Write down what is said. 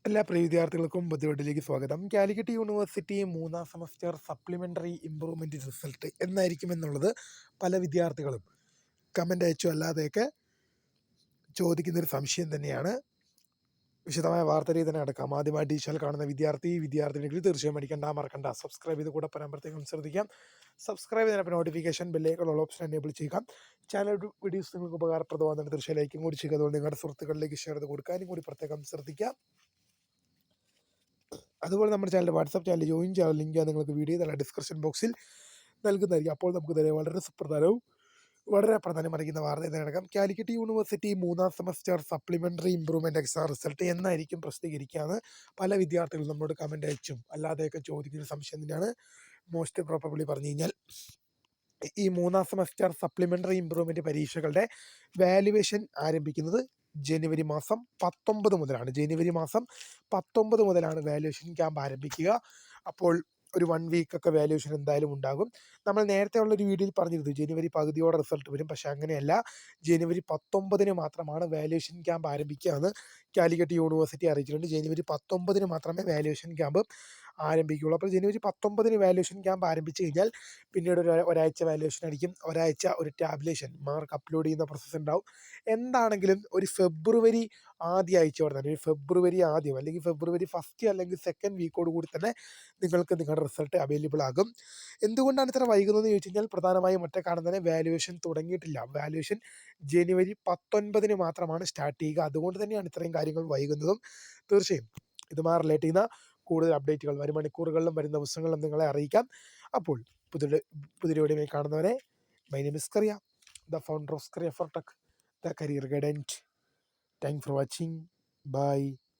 എല്ലാ പ്രിയ വിദ്യാർത്ഥികൾക്കും ബുദ്ധിവെട്ടിലേക്ക് സ്വാഗതം. കാലിക്കറ്റ് യൂണിവേഴ്സിറ്റി 3ാം സെമസ്റ്റർ സപ്ലിമെൻ്ററി ഇംപ്രൂവ്മെൻ്റ് റിസൾട്ട് എന്നായിരിക്കുമെന്നുള്ളത് പല വിദ്യാർത്ഥികളും കമൻ്റ് അയച്ചു അല്ലാതെയൊക്കെ ചോദിക്കുന്നൊരു സംശയം തന്നെയാണ്. വിശദമായ വാർത്തയിലേക്ക് തന്നെ കിടക്കാം. ആദ്യമായിട്ട് ഈ ചാനൽ കാണുന്ന വിദ്യാർത്ഥിനികൾ തീർച്ചയായും മറക്കണ്ട സബ്സ്ക്രൈബ് ചെയ്ത് കൂടെ പരമ്പരത്തേക്കും ശ്രദ്ധിക്കാം. സബ്സ്ക്രൈബ് ചെയ്തപ്പോൾ നോട്ടിഫിക്കേഷൻ ബെല്ലേക്കുള്ള ഓപ്ഷൻ എനേബിൾ ചെയ്യുക. ചാനൽ വീഡിയോസ് നിങ്ങൾക്ക് ഉപകാരപ്രദമാകുന്ന തീർച്ചയായും ലൈക്കും കൂടി ചെയ്യുക. അതുകൊണ്ട് നിങ്ങളുടെ സുഹൃത്തുക്കളിലേക്ക് ഷെയർ ചെയ്ത് കൊടുക്കാനും കൂടി പ്രത്യേകം ശ്രദ്ധിക്കാം. അതുപോലെ നമ്മുടെ ചാനൽ വാട്സാപ്പ് ചാനൽ ജോയിൻ ചെയ്യാൻ ലിങ്ക് നിങ്ങൾക്ക് വീഡിയോ തന്നെ ഡിസ്ക്രിപ്ഷൻ ബോക്സിൽ നൽകുന്നതായിരിക്കും. അപ്പോൾ നമുക്ക് തന്നെ വളരെ പ്രാധാന്യമറിയിക്കുന്ന വാർത്ത ഇതിനകം കാലിക്കറ്റ് യൂണിവേഴ്സിറ്റി 3ാം semester supplementary improvement exam result എന്നായിരിക്കും പ്രസിദ്ധീകരിക്കുകയെന്ന് പല വിദ്യാർത്ഥികളും നമ്മളോട് കമൻ്റ് അയച്ചും അല്ലാതെയൊക്കെ ചോദിക്കുന്ന സംശയം തന്നെയാണ്. മോസ്റ്റ് പ്രോബബ്ലി പറഞ്ഞു കഴിഞ്ഞാൽ ഈ 3ാം സെമസ്റ്റർ സപ്ലിമെൻ്ററി ഇംപ്രൂവ്മെൻ്റ് പരീക്ഷകളുടെ വാല്യുവേഷൻ ആരംഭിക്കുന്നത് ജനുവരി മാസം 19 മുതലാണ്. ജനുവരി മാസം 19 മുതലാണ് വാല്യുവേഷൻ ക്യാമ്പ് ആരംഭിക്കുക. അപ്പോൾ ഒരു 1 വീക്കൊക്കെ വാല്യുവേഷൻ എന്തായാലും ഉണ്ടാകും. നമ്മൾ നേരത്തെ ഉള്ളൊരു വീഡിയോയിൽ പറഞ്ഞിരുന്നു ജനുവരി പകുതിയോടെ റിസൾട്ട് വരും. പക്ഷേ അങ്ങനെയല്ല, ജനുവരി 19 മാത്രമാണ് വാല്യുവേഷൻ ക്യാമ്പ് ആരംഭിക്കുക എന്ന് കാലിക്കറ്റ് യൂണിവേഴ്സിറ്റി അറിയിച്ചിട്ടുണ്ട്. ജനുവരി 19 മാത്രമേ വാല്യുവേഷൻ ക്യാമ്പ് ആരംഭിക്കുകയുള്ളൂ. അപ്പോൾ ജനുവരി 19 വാല്യുവേഷൻ ക്യാമ്പ് ആരംഭിച്ചു കഴിഞ്ഞാൽ പിന്നീട് ഒരാഴ്ച വാല്യുവേഷൻ ആയിരിക്കും. ഒരാഴ്ച ഒരു ടാബുലേഷൻ മാർക്ക് അപ്ലോഡ് ചെയ്യുന്ന പ്രോസസ്സ് ഉണ്ടാവും. എന്താണെങ്കിലും ഒരു ഫെബ്രുവരി ആദ്യ ആഴ്ചയോടെ തന്നെ, ഒരു ഫെബ്രുവരി ആദ്യം അല്ലെങ്കിൽ ഫെബ്രുവരി ഫസ്റ്റ് അല്ലെങ്കിൽ സെക്കൻഡ് വീക്കോട് കൂടി തന്നെ നിങ്ങൾക്ക് നിങ്ങളുടെ റിസൾട്ട് അവൈലബിൾ ആകും. എന്തുകൊണ്ടാണ് ഇത്ര വൈകുന്നതെന്ന് ചോദിച്ചു കഴിഞ്ഞാൽ പ്രധാനമായും ഒറ്റ കാരണം തന്നെ വാല്യുവേഷൻ തുടങ്ങിയിട്ടില്ല. വാല്യുവേഷൻ ജനുവരി 19 മാത്രമാണ് സ്റ്റാർട്ട് ചെയ്യുക. അതുകൊണ്ട് തന്നെയാണ് ഇത്രയും കാര്യങ്ങൾ വൈകുന്നതും. തീർച്ചയായും ഇതുമായി റിലേറ്റ് ചെയ്യുന്ന കൂടുതൽ അപ്ഡേറ്റുകൾ വരും മണിക്കൂറുകളിലും വരും ദിവസങ്ങളിലും നിങ്ങളെ അറിയിക്കാം. അപ്പോൾ പുതിയ വീഡിയോയിൽ കാണുന്നവരെ, my name is Kariya, the founder of Kariya for tech, the career guidance. Thank for watching. By.